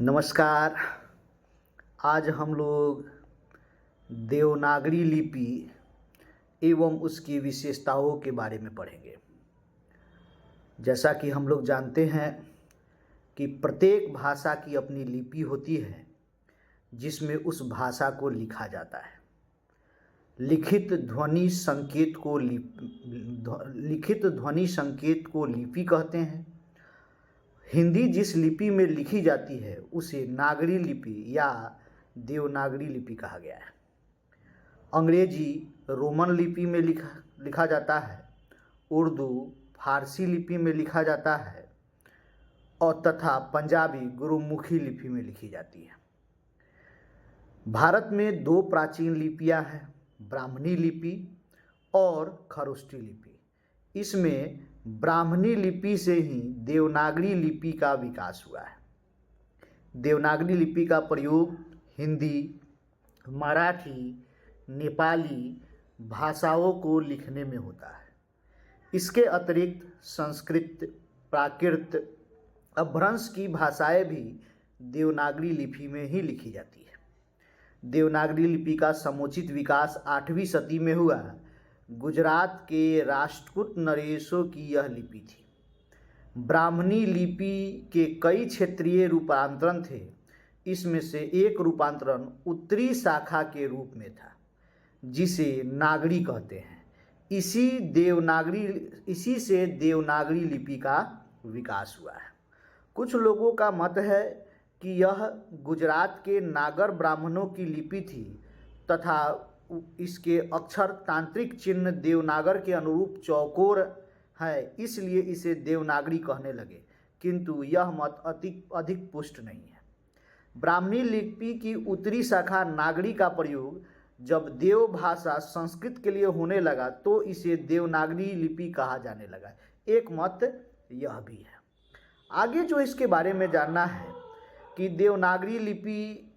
नमस्कार। आज हम लोग देवनागरी लिपि एवं उसकी विशेषताओं के बारे में पढ़ेंगे। जैसा कि हम लोग जानते हैं कि प्रत्येक भाषा की अपनी लिपि होती है जिसमें उस भाषा को लिखा जाता है। लिखित ध्वनि संकेत को लिपि कहते हैं। हिंदी जिस लिपि में लिखी जाती है उसे नागरी लिपि या देवनागरी लिपि कहा गया है। अंग्रेजी रोमन लिपि में लिखा जाता है, उर्दू फारसी लिपि में लिखा जाता है और तथा पंजाबी गुरुमुखी लिपि में लिखी जाती है। भारत में दो प्राचीन लिपियां हैं, ब्राह्मणी लिपि और खरोष्ठी लिपि। इसमें ब्राह्मणी लिपि से ही देवनागरी लिपि का विकास हुआ है। देवनागरी लिपि का प्रयोग हिंदी, मराठी, नेपाली भाषाओं को लिखने में होता है। इसके अतिरिक्त संस्कृत, प्राकृत, अपभ्रंश की भाषाएं भी देवनागरी लिपि में ही लिखी जाती है। देवनागरी लिपि का समुचित विकास 8वीं सदी में हुआ। गुजरात के राष्ट्रकूट नरेशों की यह लिपि थी। ब्राह्मणी लिपि के कई क्षेत्रीय रूपांतरण थे। इसमें से एक रूपांतरण उत्तरी शाखा के रूप में था जिसे नागरी कहते हैं। इसी से देवनागरी लिपि का विकास हुआ है। कुछ लोगों का मत है कि यह गुजरात के नागर ब्राह्मणों की लिपि थी तथा इसके अक्षर तांत्रिक चिन्ह देवनागर के अनुरूप चौकोर है, इसलिए इसे देवनागरी कहने लगे, किंतु यह मत अधिक पुष्ट नहीं है। ब्राह्मणी लिपि की उत्तरी शाखा नागरी का प्रयोग जब देव भाषा संस्कृत के लिए होने लगा तो इसे देवनागरी लिपि कहा जाने लगा। एक मत यह भी है। आगे जो इसके बारे में जानना है कि देवनागरी लिपि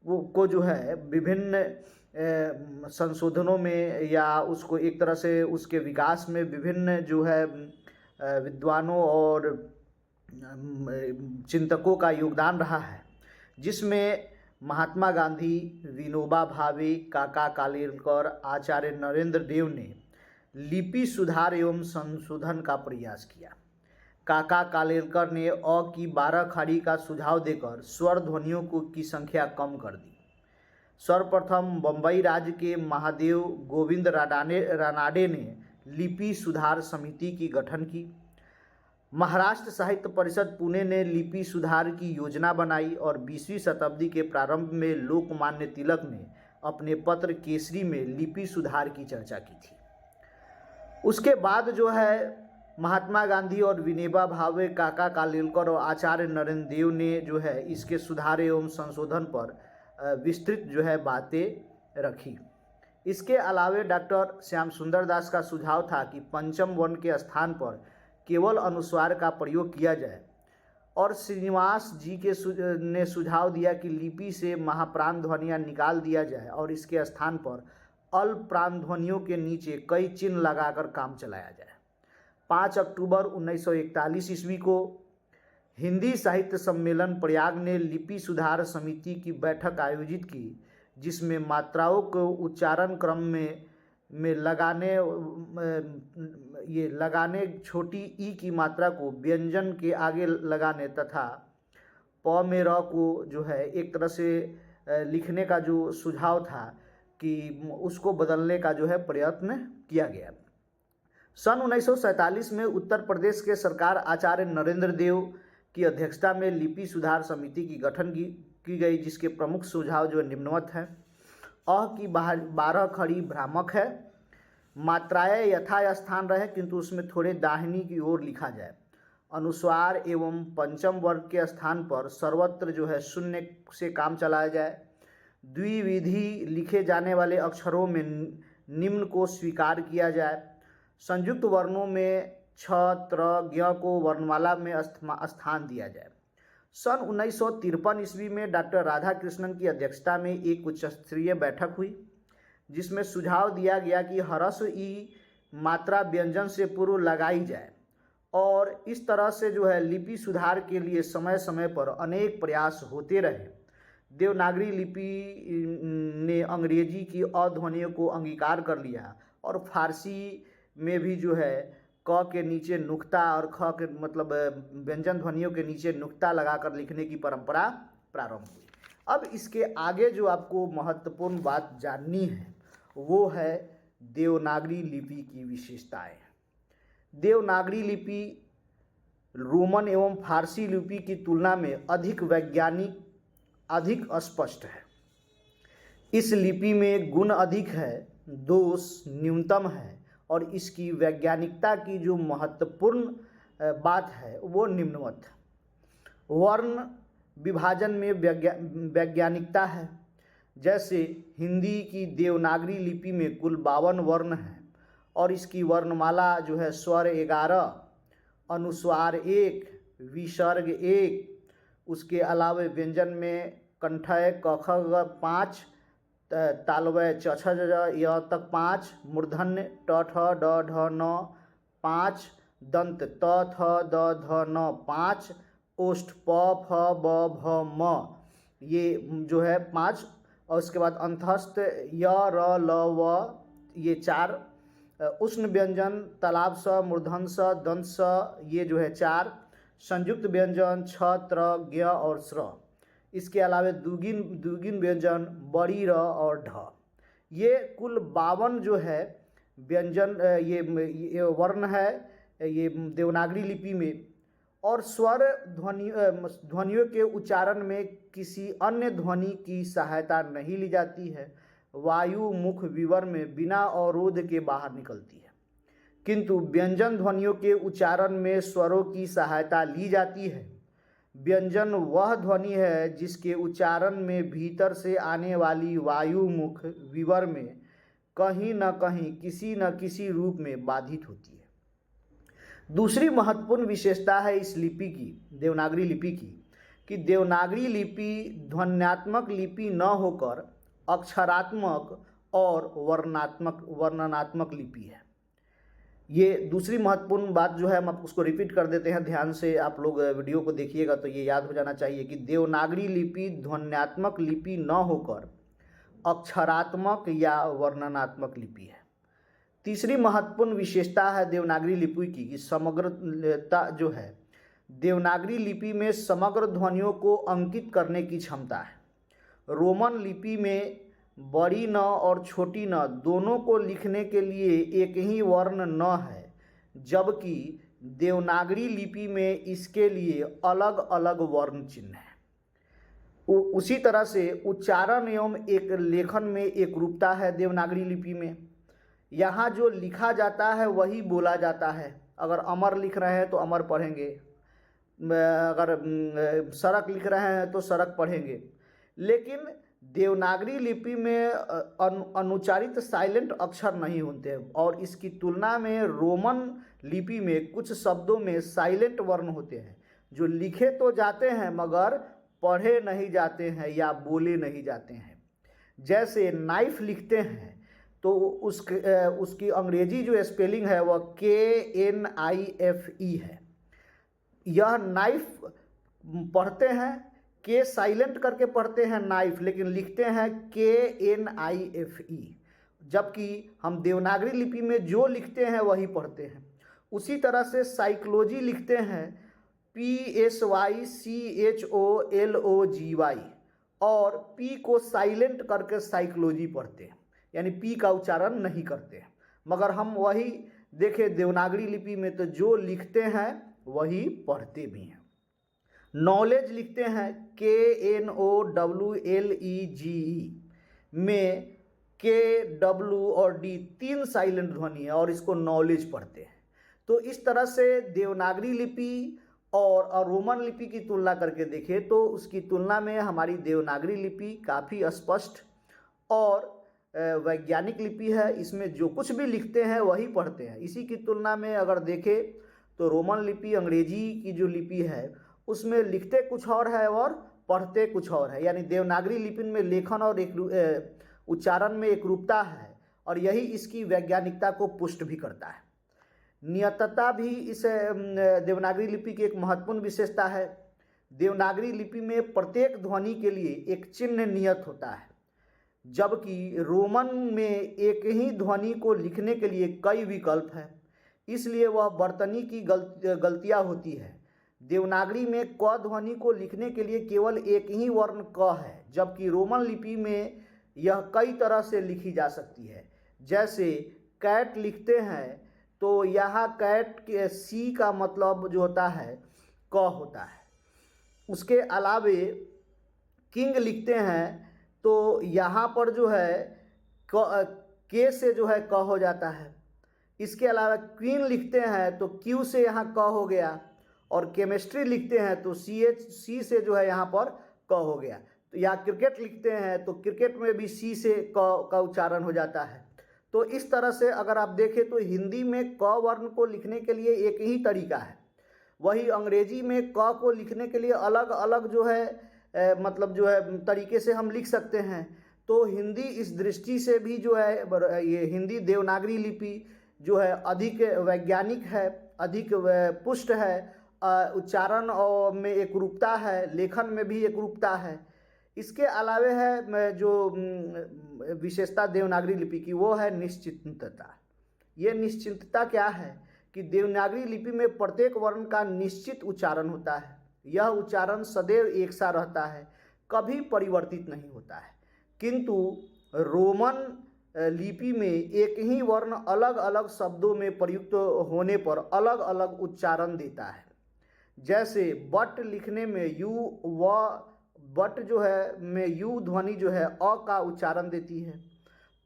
को जो है विभिन्न संशोधनों में या उसको एक तरह से उसके विकास में विभिन्न जो है विद्वानों और चिंतकों का योगदान रहा है, जिसमें महात्मा गांधी, विनोबा भावे, काका कालेलकर, आचार्य नरेंद्र देव ने लिपि सुधार एवं संशोधन का प्रयास किया। काका कालेलकर ने अ की 12 खाड़ी का सुझाव देकर स्वर ध्वनियों की संख्या कम कर दी। सर्वप्रथम बम्बई राज्य के महादेव गोविंद रानाडे ने लिपि सुधार समिति की गठन की। महाराष्ट्र साहित्य परिषद पुणे ने लिपि सुधार की योजना बनाई और 20वीं शताब्दी के प्रारंभ में लोकमान्य तिलक ने अपने पत्र केसरी में लिपि सुधार की चर्चा की थी। उसके बाद जो है महात्मा गांधी और विनोबा भावे, काका कालेलकर और आचार्य नरेंद्र देव ने जो है इसके सुधार एवं संशोधन पर विस्तृत जो है बातें रखी। इसके अलावे डॉक्टर श्याम सुंदर दास का सुझाव था कि पंचम वर्ण के स्थान पर केवल अनुस्वार का प्रयोग किया जाए और श्रीनिवास जी ने सुझाव दिया कि लिपि से महाप्राण ध्वनियाँ निकाल दिया जाए और इसके स्थान पर अल्प प्राण ध्वनियों के नीचे कई चिन्ह लगाकर काम चलाया जाए। 5 अक्टूबर 1941 ईस्वी को हिंदी साहित्य सम्मेलन प्रयाग ने लिपि सुधार समिति की बैठक आयोजित की, जिसमें मात्राओं को उच्चारण क्रम में लगाने छोटी ई की मात्रा को व्यंजन के आगे लगाने तथा प में र को जो है एक तरह से लिखने का जो सुझाव था कि उसको बदलने का जो है प्रयत्न किया गया। सन 1947 में उत्तर प्रदेश के सरकार आचार्य नरेंद्र देव की अध्यक्षता में लिपि सुधार समिति की गठन की गई, जिसके प्रमुख सुझाव जो निम्नवत हैं। अ की 12 खड़ी भ्रामक है, मात्राएं यथास्थान रहे किंतु उसमें थोड़े दाहिनी की ओर लिखा जाए। अनुस्वार एवं पंचम वर्ग के स्थान पर सर्वत्र जो है शून्य से काम चलाया जाए। द्विविधि लिखे जाने वाले अक्षरों में निम्न को स्वीकार किया जाए। संयुक्त वर्णों में छ, त्र, ज्ञ को वर्णमाला में स्थान दिया जाए। सन 1953 ईस्वी में डॉक्टर राधाकृष्णन की अध्यक्षता में एक उच्च स्तरीय बैठक हुई, जिसमें सुझाव दिया गया कि ह्रस्व ई मात्रा व्यंजन से पूर्व लगाई जाए और इस तरह से जो है लिपि सुधार के लिए समय समय पर अनेक प्रयास होते रहे। देवनागरी लिपि ने अंग्रेजी की अध्वनियों को अंगीकार कर लिया और फारसी में भी जो है क के नीचे नुक्ता और ख के मतलब व्यंजन ध्वनियों के नीचे नुक्ता लगाकर लिखने की परंपरा प्रारंभ हुई। अब इसके आगे जो आपको महत्वपूर्ण बात जाननी है वो है देवनागरी लिपि की विशेषताएं। देवनागरी लिपि रोमन एवं फारसी लिपि की तुलना में अधिक वैज्ञानिक, अधिक स्पष्ट है। इस लिपि में गुण अधिक है, दोष न्यूनतम है और इसकी वैज्ञानिकता की जो महत्वपूर्ण बात है वो निम्नवत है। वर्ण विभाजन में वैज्ञानिकता है। जैसे हिंदी की देवनागरी लिपि में कुल 52 वर्ण हैं और इसकी वर्णमाला जो है स्वर 11, अनुस्वार 1, विसर्ग 1, उसके अलावा व्यंजन में कंठय क ख ग 5, तालव्य च छ ज य तक 5, मूर्धन्य ट ठ ड ढ न 5, दंत त थ द ध न 5, ओष्ठ प फ ब भ म ये जो है 5, और उसके बाद अंतस्थ य र ल व ये 4, उष्ण व्यंजन तालाब स, मूर्धन स, दंत स ये जो है 4, संयुक्त व्यंजन छ, त्र, ज्ञ और स्र। इसके अलावा दुगिन व्यंजन बड़ी र और ढ। ये कुल 52 जो है व्यंजन ये वर्ण है ये देवनागरी लिपि में। और स्वर ध्वनियों के उच्चारण में किसी अन्य ध्वनि की सहायता नहीं ली जाती है। वायु मुख विवर में बिना अवरोध के बाहर निकलती है, किंतु व्यंजन ध्वनियों के उच्चारण में स्वरों की सहायता ली जाती है। व्यंजन वह ध्वनि है जिसके उच्चारण में भीतर से आने वाली वायु मुख विवर में कहीं न कहीं किसी न किसी रूप में बाधित होती है। दूसरी महत्वपूर्ण विशेषता है इस लिपि की, देवनागरी लिपि की, कि देवनागरी लिपि ध्वन्यात्मक लिपि न होकर अक्षरात्मक और वर्णनात्मक लिपि है। ये दूसरी महत्वपूर्ण बात जो है हम आप उसको रिपीट कर देते हैं, ध्यान से आप लोग वीडियो को देखिएगा तो ये याद हो जाना चाहिए कि देवनागरी लिपि ध्वन्यात्मक लिपि न होकर अक्षरात्मक या वर्णनात्मक लिपि है। तीसरी महत्वपूर्ण विशेषता है देवनागरी लिपि की कि समग्रता जो है, देवनागरी लिपि में समग्र ध्वनियों को अंकित करने की क्षमता है। रोमन लिपि में बड़ी न और छोटी न दोनों को लिखने के लिए एक ही वर्ण न है, जबकि देवनागरी लिपि में इसके लिए अलग अलग वर्ण चिन्ह हैं। उसी तरह से उच्चारण एवं एक लेखन में एक रूपता है देवनागरी लिपि में। यहाँ जो लिखा जाता है वही बोला जाता है। अगर अमर लिख रहे हैं तो अमर पढ़ेंगे, अगर सड़क लिख रहे हैं तो सड़क पढ़ेंगे। लेकिन देवनागरी लिपि में अनुच्चारित साइलेंट अक्षर नहीं होते हैं और इसकी तुलना में रोमन लिपि में कुछ शब्दों में साइलेंट वर्ण होते हैं जो लिखे तो जाते हैं मगर पढ़े नहीं जाते हैं या बोले नहीं जाते हैं। जैसे नाइफ लिखते हैं तो उसकी अंग्रेजी जो स्पेलिंग है वह KNIFE है। यह नाइफ पढ़ते हैं, के साइलेंट करके पढ़ते हैं नाइफ, लेकिन लिखते हैं KNIFE, जबकि हम देवनागरी लिपि में जो लिखते हैं वही पढ़ते हैं। उसी तरह से साइकोलॉजी लिखते हैं PSYCHOLOGY और P को साइलेंट करके साइकोलॉजी पढ़ते हैं, यानी P का उच्चारण नहीं करते हैं। मगर हम वही देखें देवनागरी लिपि में तो जो लिखते हैं वही पढ़ते भी हैं। नॉलेज लिखते हैं KNOWLEGE में K, W और D 3 साइलेंट ध्वनि है और इसको नॉलेज पढ़ते हैं। तो इस तरह से देवनागरी लिपि और रोमन लिपि की तुलना करके देखें तो उसकी तुलना में हमारी देवनागरी लिपि काफ़ी स्पष्ट और वैज्ञानिक लिपि है। इसमें जो कुछ भी लिखते हैं वही पढ़ते हैं। इसी की तुलना में अगर देखें तो रोमन लिपि अंग्रेजी की जो लिपि है उसमें लिखते कुछ और है और पढ़ते कुछ और है। यानी देवनागरी लिपि में लेखन और एक उच्चारण में एक रूपता है और यही इसकी वैज्ञानिकता को पुष्ट भी करता है। नियतता भी इस देवनागरी लिपि की एक महत्वपूर्ण विशेषता है। देवनागरी लिपि में प्रत्येक ध्वनि के लिए एक चिन्ह नियत होता है, जबकि रोमन में एक ही ध्वनि को लिखने के लिए कई विकल्प हैं, इसलिए वह वर्तनी की गलतियाँ होती है। देवनागरी में क ध्वनि को लिखने के लिए केवल एक ही वर्ण क है, जबकि रोमन लिपि में यह कई तरह से लिखी जा सकती है। जैसे कैट लिखते हैं तो यहाँ कैट के सी का मतलब जो होता है क होता है। उसके अलावे किंग लिखते हैं तो यहाँ पर जो है के से जो है क हो जाता है। इसके अलावा क्वीन लिखते हैं तो क्यू से यहाँ क हो गया, और केमिस्ट्री लिखते हैं तो सी से जो है यहाँ पर क हो गया। तो या क्रिकेट लिखते हैं तो क्रिकेट में भी सी से क का उच्चारण हो जाता है। तो इस तरह से अगर आप देखें तो हिंदी में क वर्ण को लिखने के लिए एक ही तरीका है, वही अंग्रेजी में क को लिखने के लिए अलग अलग जो है मतलब जो है तरीके से हम लिख सकते हैं। तो हिंदी इस दृष्टि से भी जो है ये हिंदी देवनागरी लिपि जो है अधिक वैज्ञानिक है, अधिक पुष्ट है, उच्चारण और में एक रूपता है, लेखन में भी एक रूपता है। इसके अलावे है जो विशेषता देवनागरी लिपि की वो है निश्चितता। ये निश्चितता क्या है कि देवनागरी लिपि में प्रत्येक वर्ण का निश्चित उच्चारण होता है। यह उच्चारण सदैव एक सा रहता है, कभी परिवर्तित नहीं होता है। किंतु रोमन लिपि में एक ही वर्ण अलग अलग शब्दों में प्रयुक्त होने पर अलग अलग उच्चारण देता है। जैसे बट लिखने में यू व बट जो है में यू ध्वनि जो है अ का उच्चारण देती है।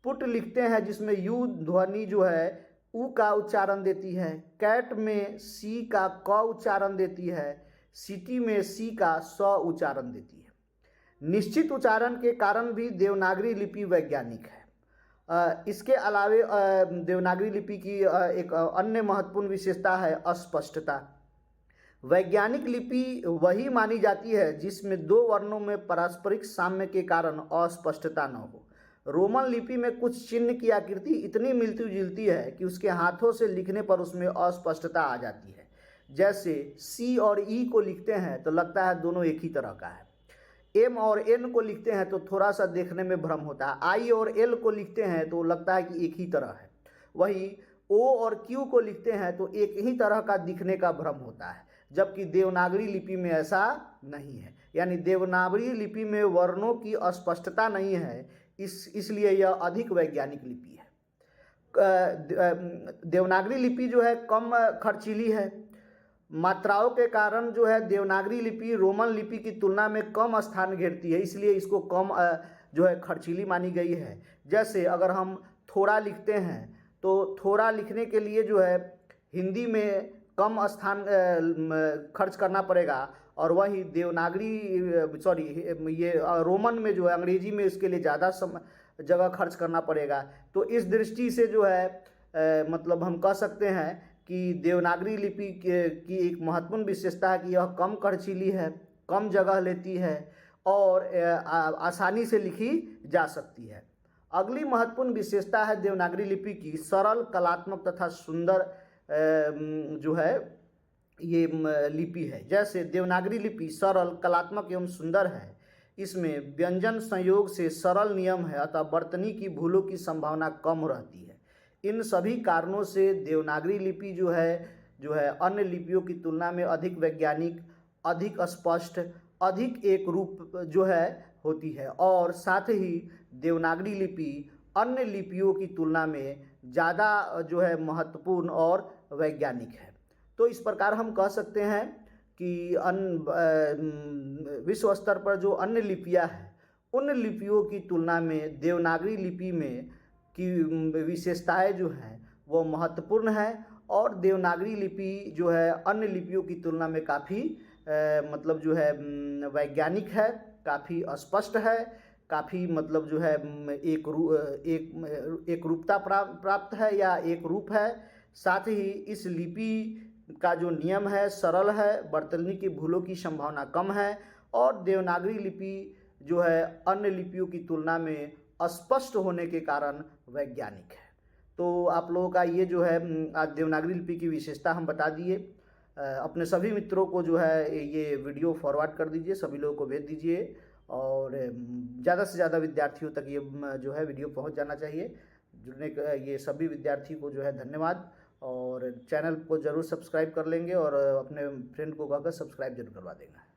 पुट लिखते हैं जिसमें यू ध्वनि जो है उ का उच्चारण देती है। कैट में सी का क उच्चारण देती है। सिटी में सी का स उच्चारण देती है। निश्चित उच्चारण के कारण भी देवनागरी लिपि वैज्ञानिक है। इसके अलावे देवनागरी लिपि की एक अन्य महत्वपूर्ण विशेषता है अस्पष्टता। वैज्ञानिक लिपि वही मानी जाती है जिसमें दो वर्णों में पारस्परिक साम्य के कारण अस्पष्टता न हो। रोमन लिपि में कुछ चिन्ह की आकृति इतनी मिलती जुलती है कि उसके हाथों से लिखने पर उसमें अस्पष्टता आ जाती है। जैसे सी और ई को लिखते हैं तो लगता है दोनों एक ही तरह का है। एम और एन को लिखते हैं तो थोड़ा सा देखने में भ्रम होता है। आई और एल को लिखते हैं तो लगता है कि एक ही तरह है। वही ओ और क्यू को लिखते हैं तो एक ही तरह का दिखने का भ्रम होता है, जबकि देवनागरी लिपि में ऐसा नहीं है। यानी देवनागरी लिपि में वर्णों की अस्पष्टता नहीं है, इसलिए यह अधिक वैज्ञानिक लिपि है। देवनागरी लिपि जो है कम खर्चीली है। मात्राओं के कारण जो है देवनागरी लिपि रोमन लिपि की तुलना में कम स्थान घेरती है, इसलिए इसको कम जो है खर्चीली मानी गई है। जैसे अगर हम थोड़ा लिखते हैं तो थोड़ा लिखने के लिए जो है हिंदी में कम स्थान खर्च करना पड़ेगा, और वही देवनागरी ये रोमन में जो है अंग्रेजी में इसके लिए ज़्यादा जगह खर्च करना पड़ेगा। तो इस दृष्टि से जो है मतलब हम कह सकते हैं कि देवनागरी लिपि की एक महत्वपूर्ण विशेषता है कि यह कम खर्चीली है, कम जगह लेती है और आसानी से लिखी जा सकती है। अगली महत्वपूर्ण विशेषता है देवनागरी लिपि की सरल, कलात्मक तथा सुंदर जो है ये लिपि है। जैसे देवनागरी लिपि सरल, कलात्मक एवं सुंदर है। इसमें व्यंजन संयोग से सरल नियम है, अतः वर्तनी की भूलों की संभावना कम रहती है। इन सभी कारणों से देवनागरी लिपि जो है अन्य लिपियों की तुलना में अधिक वैज्ञानिक, अधिक स्पष्ट, अधिक एक रूप जो है होती है, और साथ ही देवनागरी लिपि अन्य लिपियों की तुलना में ज़्यादा जो है महत्वपूर्ण और वैज्ञानिक है। तो इस प्रकार हम कह सकते हैं कि विश्व स्तर पर जो अन्य लिपियां हैं उन लिपियों की तुलना में देवनागरी लिपि में की विशेषताएं जो हैं वो महत्वपूर्ण है, और देवनागरी लिपि जो है अन्य लिपियों की तुलना में काफ़ी मतलब जो है वैज्ञानिक है, काफ़ी स्पष्ट है, काफ़ी मतलब जो है एक रूपता प्राप्त है या एक रूप है। साथ ही इस लिपि का जो नियम है सरल है, वर्तनी की भूलों की संभावना कम है, और देवनागरी लिपि जो है अन्य लिपियों की तुलना में स्पष्ट होने के कारण वैज्ञानिक है। तो आप लोगों का ये जो है आज देवनागरी लिपि की विशेषता हम बता दिए। अपने सभी मित्रों को जो है ये वीडियो फॉरवर्ड कर दीजिए, सभी लोगों को भेज दीजिए और ज़्यादा से ज़्यादा विद्यार्थियों तक ये जो है वीडियो पहुंच जाना चाहिए। जुड़ने का ये सभी विद्यार्थी को जो है धन्यवाद, और चैनल को ज़रूर सब्सक्राइब कर लेंगे और अपने फ्रेंड को कहकर सब्सक्राइब जरूर करवा देंगे।